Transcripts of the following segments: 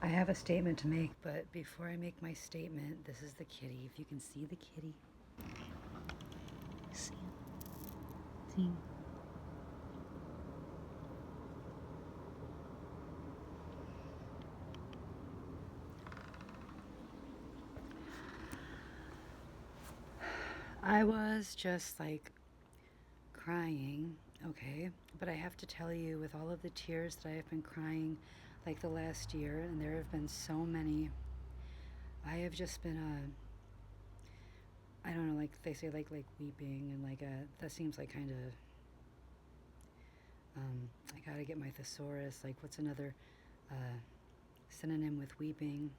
I have a statement to make, but before I make my statement, this is the kitty. If you can see the kitty. See? See? I was just like crying, okay? But I have to tell you, with all of the tears that I have been crying like the last year, and there have been so many, I have just been I don't know, like they say, like weeping, and that seems like kind of I gotta get my thesaurus. Like, what's another uh, synonym with weeping?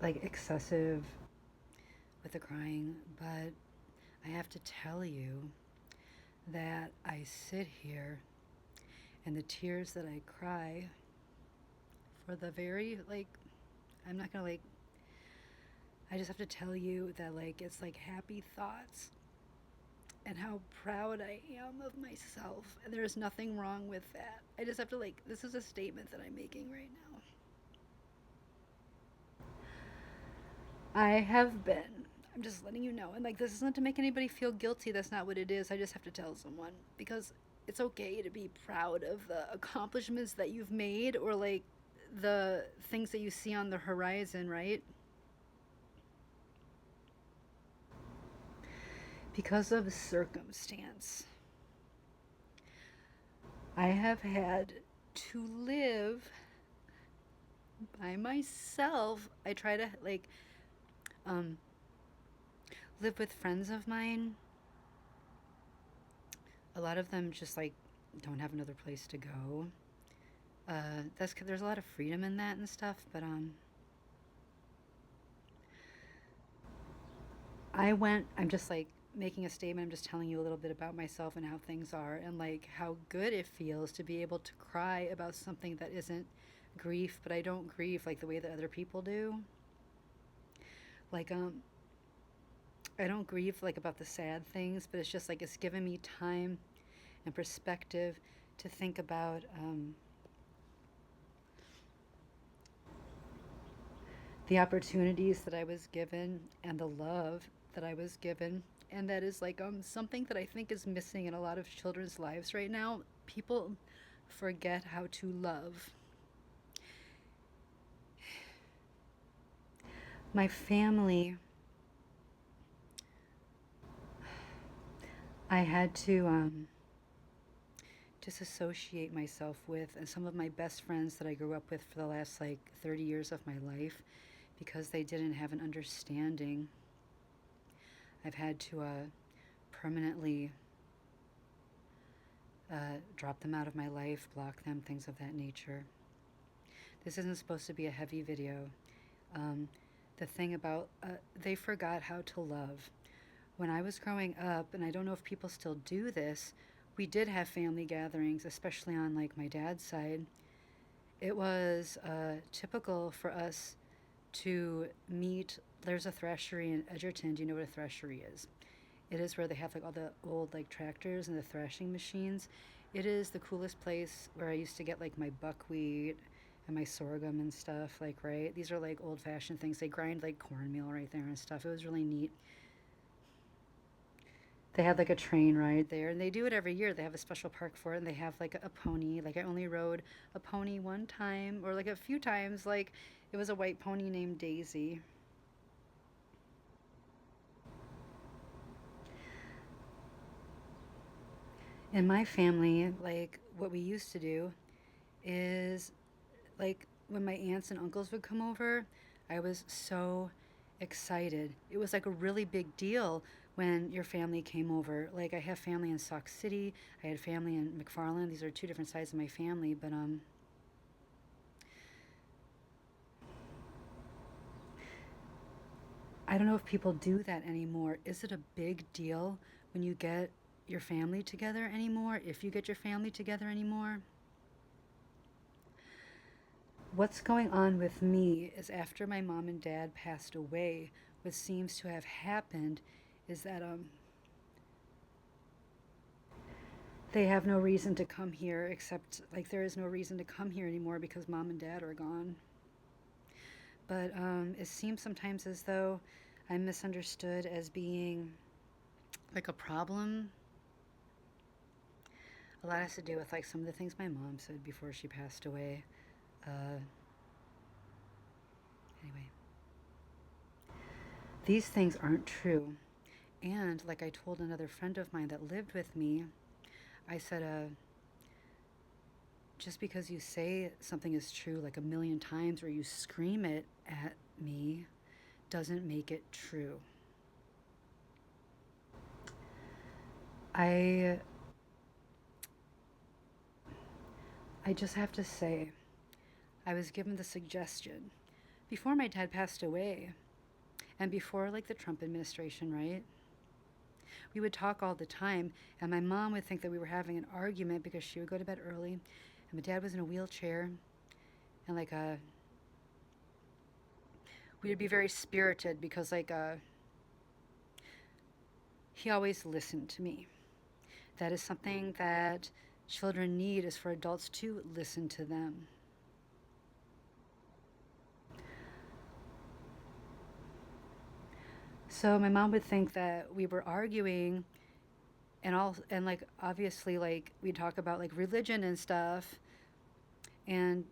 Like excessive with the crying. But I have to tell you that I sit here and the tears that I cry for the very, I'm not gonna, I just have to tell you that, it's like happy thoughts and how proud I am of myself. And there's nothing wrong with that. I just have to, this is a statement that I'm making right now. I have been. I'm just letting you know. And, this isn't to make anybody feel guilty. That's not what it is. I just have to tell someone. Because it's okay to be proud of the accomplishments that you've made, or, the things that you see on the horizon, right? Because of circumstance, I have had to live by myself. I try to, um, live with friends of mine. A lot of them just, don't have another place to go. There's a lot of freedom in that and stuff, but I'm just making a statement. I'm just telling you a little bit about myself and how things are, and how good it feels to be able to cry about something that isn't grief. But I don't grieve like the way that other people do. Like I don't grieve about the sad things, but it's just it's given me time and perspective to think about the opportunities that I was given and the love that I was given. And that is something that I think is missing in a lot of children's lives right now. People forget how to love. My family, I had to disassociate myself with, and some of my best friends that I grew up with for the last 30 years of my life, because they didn't have an understanding. I've had to permanently drop them out of my life, block them, things of that nature. This isn't supposed to be a heavy video. Um, the thing about they forgot how to love. When I was growing up, and I don't know if people still do this, we did have family gatherings, especially on my dad's side. It was typical for us to meet. There's a thrashery in Edgerton. Do you know what a thrashery is? It is where they have all the old tractors and the thrashing machines. It is the coolest place where I used to get my buckwheat and my sorghum and stuff. Right, these are old fashioned things. They grind cornmeal right there and stuff. It was really neat. They had a train ride there, and they do it every year. They have a special park for it, and they have a pony. I only rode a pony one time, or a few times. It was a white pony named Daisy. In my family, what we used to do is when my aunts and uncles would come over, I was so excited. It was a really big deal when your family came over. I have family in Sauk City. I had family in McFarland. These are two different sides of my family, but I don't know if people do that anymore. Is it a big deal when you get your family together anymore? If you get your family together anymore? What's going on with me is, after my mom and dad passed away, what seems to have happened is that they have no reason to come here, except like there is no reason to come here anymore because mom and dad are gone. But it seems sometimes as though I'm misunderstood as being like a problem. A lot has to do with like some of the things my mom said before she passed away. Uh, anyway, these things aren't true. And like I told another friend of mine that lived with me, I said, just because you say something is true like a million times or you scream it at me doesn't make it true. I I just have to say, I was given the suggestion before my dad passed away and before like the Trump administration, right? We would talk all the time, and my mom would think that we were having an argument because she would go to bed early, and my dad was in a wheelchair, and like we would be very spirited because like he always listened to me. That is something that children need, is for adults to listen to them. So my mom would think that we were arguing, and like obviously like we'd talk about like religion and stuff, and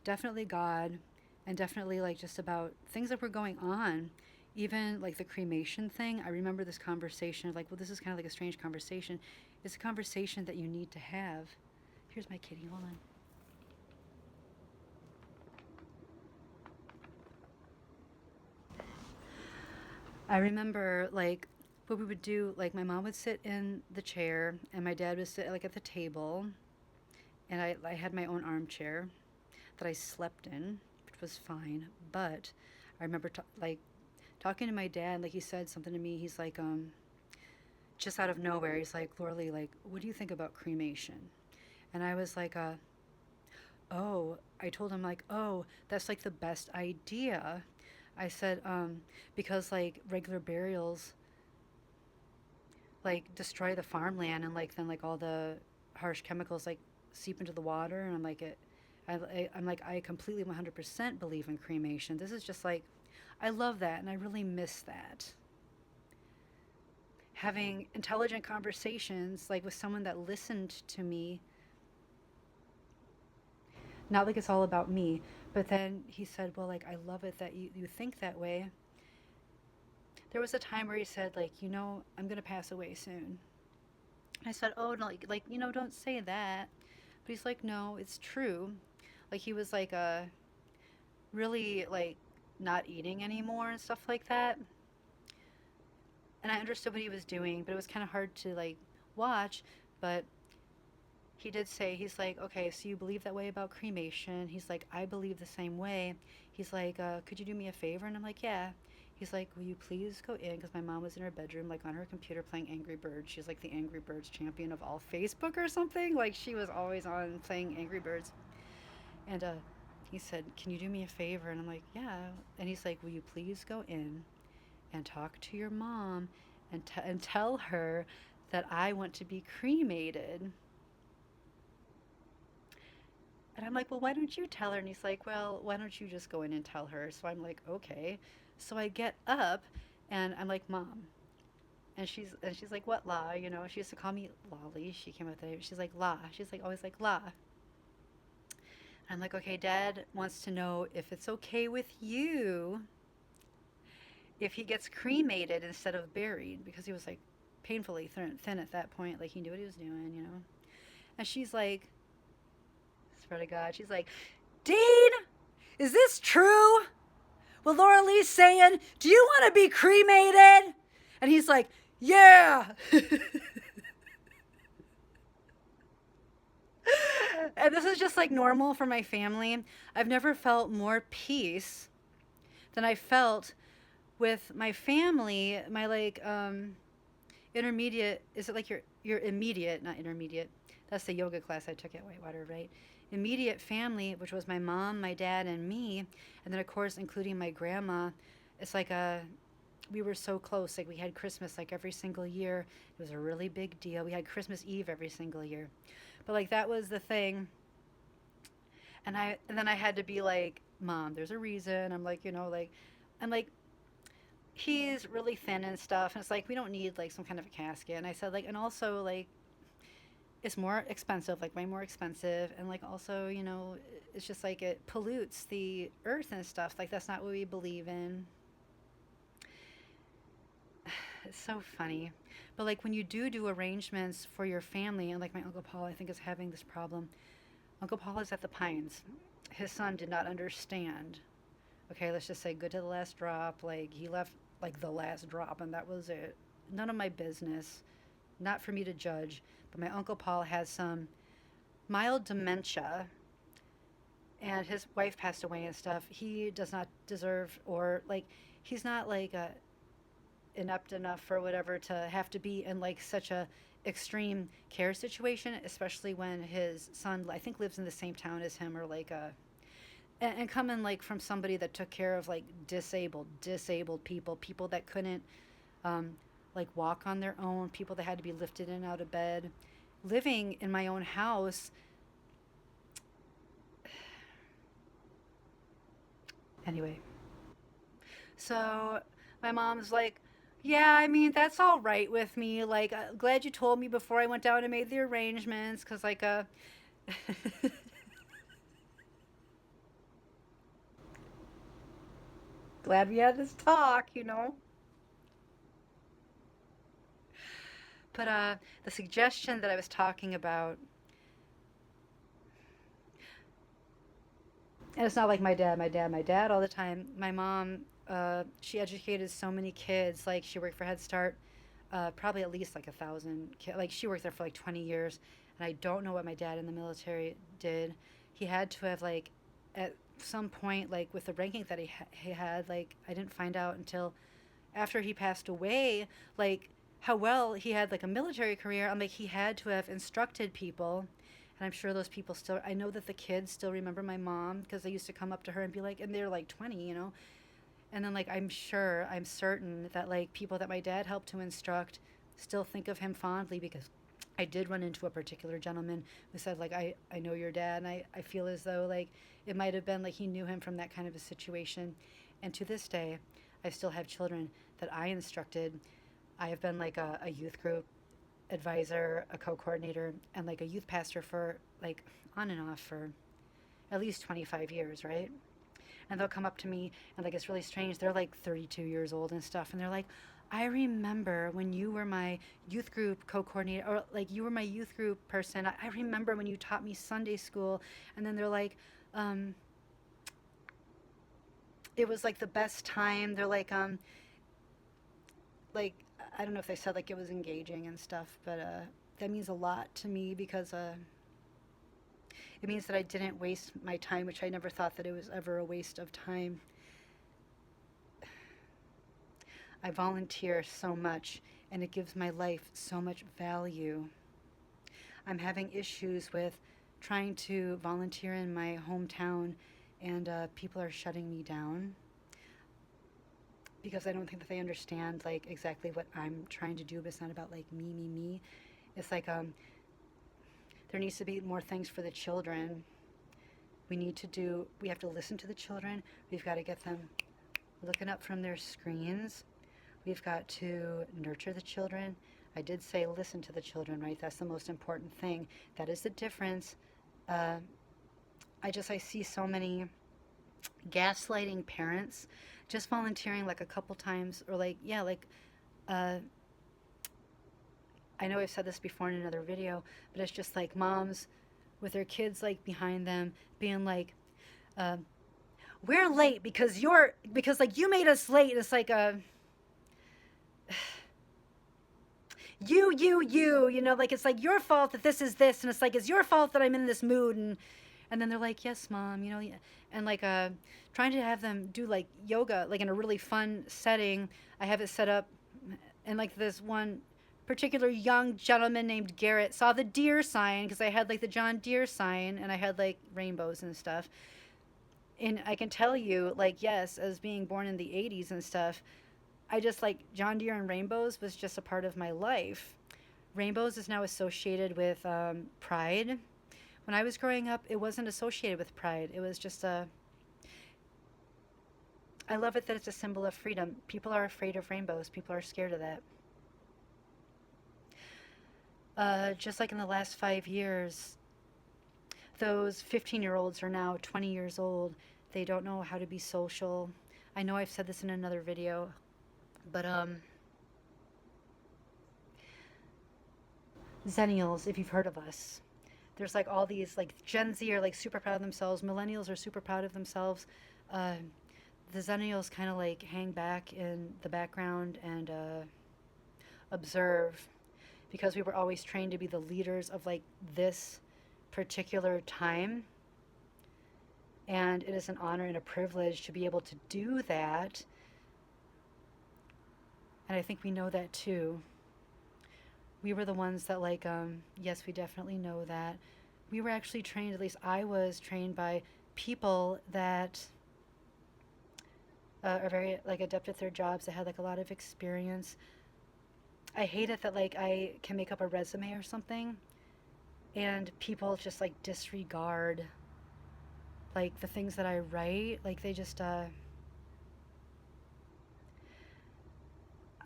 definitely God, and definitely like just about things that were going on, even like the cremation thing. I remember this conversation, like, well, this is kind of like a strange conversation. It's a conversation that you need to have. Here's my kitty, hold on. I remember like what we would do, like my mom would sit in the chair and my dad would sit like at the table, and I had my own armchair that I slept in, which was fine. But I remember like talking to my dad, like he said something to me. He's like, just out of nowhere, he's like, Lorley, like, what do you think about cremation? And I was like, oh, I told him like, oh, that's like the best idea. I said, because like regular burials like destroy the farmland, and like then like all the harsh chemicals like seep into the water, and I'm like it. I'm like I completely 100% believe in cremation. This is just like I love that, and I really miss that. Having intelligent conversations like with someone that listened to me, not like it's all about me. But then he said, well, like I love it that you think that way. There was a time where he said, like, I'm gonna pass away soon. I said, oh no, like don't say that. But he's like, no, it's true. Like he was like really like not eating anymore and stuff like that. And I understood what he was doing, but it was kind of hard to like watch. But he did say, he's like, okay, so you believe that way about cremation? He's like, I believe the same way. He's like, could you do me a favor? And I'm like, yeah. He's like, will you please go in? Because my mom was in her bedroom, like on her computer playing Angry Birds. She's like the Angry Birds champion of all Facebook or something. Like she was always on playing Angry Birds. And he said, can you do me a favor? And I'm like, yeah. And he's like, will you please go in and talk to your mom and tell her that I want to be cremated? And I'm like, well, why don't you tell her? And he's like, well, why don't you just go in and tell her? So I'm like, okay. So I get up and I'm like, mom. And she's like, what, La? She used to call me Lolly. She came up with it. She's like, La. She's like always like La. I'm like, okay, Dad wants to know if it's okay with you if he gets cremated instead of buried, because he was like painfully thin at that point. Like he knew what he was doing. And she's like, swear to God, she's like, Dean, is this true? Well, Laura Lee's saying, do you want to be cremated? And he's like, yeah. And this is just like normal for my family. I've never felt more peace than I felt with my family. My like intermediate, is it like your immediate, not intermediate? That's the yoga class I took at Whitewater, right? Immediate family, which was my mom, my dad, and me, and then of course including my grandma. It's like we were so close. Like we had Christmas like every single year. It was a really big deal. We had Christmas Eve every single year. But like that was the thing. And then I had to be like, Mom, there's a reason. I'm like, like I'm like, he's really thin and stuff, and it's like we don't need like some kind of a casket. And I said like, and also like it's more expensive, like way more expensive, and like also, it's just like it pollutes the earth and stuff. Like that's not what we believe in. It's so funny. But like when you do arrangements for your family, and like my Uncle Paul, I think, is having this problem. Uncle Paul is at the Pines. His son did not understand. Okay, let's just say good to the last drop. Like he left like the last drop, and that was it. None of my business. Not for me to judge. But my Uncle Paul has some mild dementia, and his wife passed away and stuff. He does not deserve, or like, he's not like inept enough or whatever to have to be in like such a extreme care situation, especially when his son, I think, lives in the same town as him, or like and coming like from somebody that took care of like disabled people that couldn't um, like walk on their own, people that had to be lifted in and out of bed, living in my own house. Anyway, so my mom's like, yeah, I mean, that's all right with me. Like, glad you told me before I went down and made the arrangements. Because, like, glad we had this talk. But the suggestion that I was talking about, and it's not like my dad all the time. My mom, she educated so many kids. Like, she worked for Head Start, probably at least like 1,000 kids. Like, she worked there for like 20 years. And I don't know what my dad in the military did. He had to have, like, at some point, like, with the ranking that he had, like, I didn't find out until after he passed away, like, how well he had like a military career. I'm like, he had to have instructed people, and I'm sure those people still, I know that the kids still remember my mom because they used to come up to her and be like, and they're like 20. And then like I'm certain that like people that my dad helped to instruct still think of him fondly, because I did run into a particular gentleman who said like, I know your dad, and I feel as though like it might have been like he knew him from that kind of a situation. And to this day, I still have children that I instructed. I have been like a youth group advisor, a co-coordinator, and like a youth pastor for like on and off for at least 25 years, right? And they'll come up to me, and like it's really strange. They're like 32 years old and stuff, and they're like, I remember when you were my youth group co-coordinator, or like you were my youth group person. I remember when you taught me Sunday school. And then they're like, um, it was like the best time. They're like, I don't know if they said like it was engaging and stuff, but that means a lot to me, because it means that I didn't waste my time, which I never thought that it was ever a waste of time. I volunteer so much, and it gives my life so much value. I'm having issues with trying to volunteer in my hometown, and people are shutting me down because I don't think that they understand like exactly what I'm trying to do. But it's not about like me. It's like there needs to be more things for the children. We have to listen to the children. We've got to get them looking up from their screens. We've got to nurture the children. I did say listen to the children, right? That's the most important thing. That is the difference. Uh, I see so many gaslighting parents just volunteering like a couple times, or like, yeah, like, uh, I know I've said this before in another video, but it's just like moms with their kids like behind them being like, uh, we're late because like you made us late. It's like like it's like your fault that this is this, and it's like it's your fault that I'm in this mood. And then they're like, yes, mom, yeah. And like trying to have them do like yoga like in a really fun setting. I have it set up, and like this one particular young gentleman named Garrett saw the deer sign, because I had like the John Deere sign, and I had like rainbows and stuff. And I can tell you, like, yes, as being born in the 80s and stuff, I just like John Deere and rainbows was just a part of my life. Rainbows is now associated with pride. When I was growing up, it wasn't associated with pride. It was just a. I love it that it's a symbol of freedom. People are afraid of rainbows. People are scared of that. Just like in the last 5 years, those 15-year-olds are now 20 years old. They don't know how to be social. I know I've said this in another video, but Zennials, if you've heard of us, there's like all these like Gen Z are like super proud of themselves. Millennials are super proud of themselves. Uh, the Zennials kind of like hang back in the background and observe because we were always trained to be the leaders of like this particular time. And it is an honor and a privilege to be able to do that. And I think we know that too. We were the ones that, like, yes, we definitely know that. We were actually trained, at least I was trained by people that are very, like, adept at their jobs, that had, like, a lot of experience. I hate it that, like, I can make up a resume or something and people just, like, disregard, like, the things that I write. Like, they just, I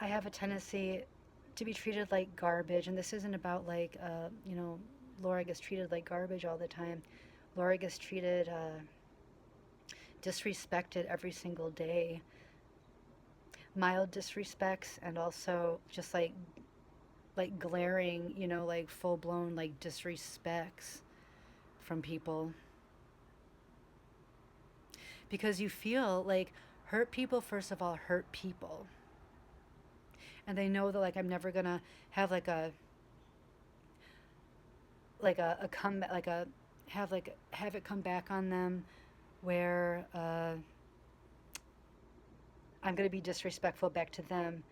have a tendency to be treated like garbage, and this isn't about like Laura gets treated like garbage all the time. Laura gets treated disrespected every single day, mild disrespects, and also just like glaring, like full blown like disrespects from people because you feel like hurt people first of all hurt people, and they know that like I'm never gonna have a comeback, like a have it come back on them where I'm gonna be disrespectful back to them.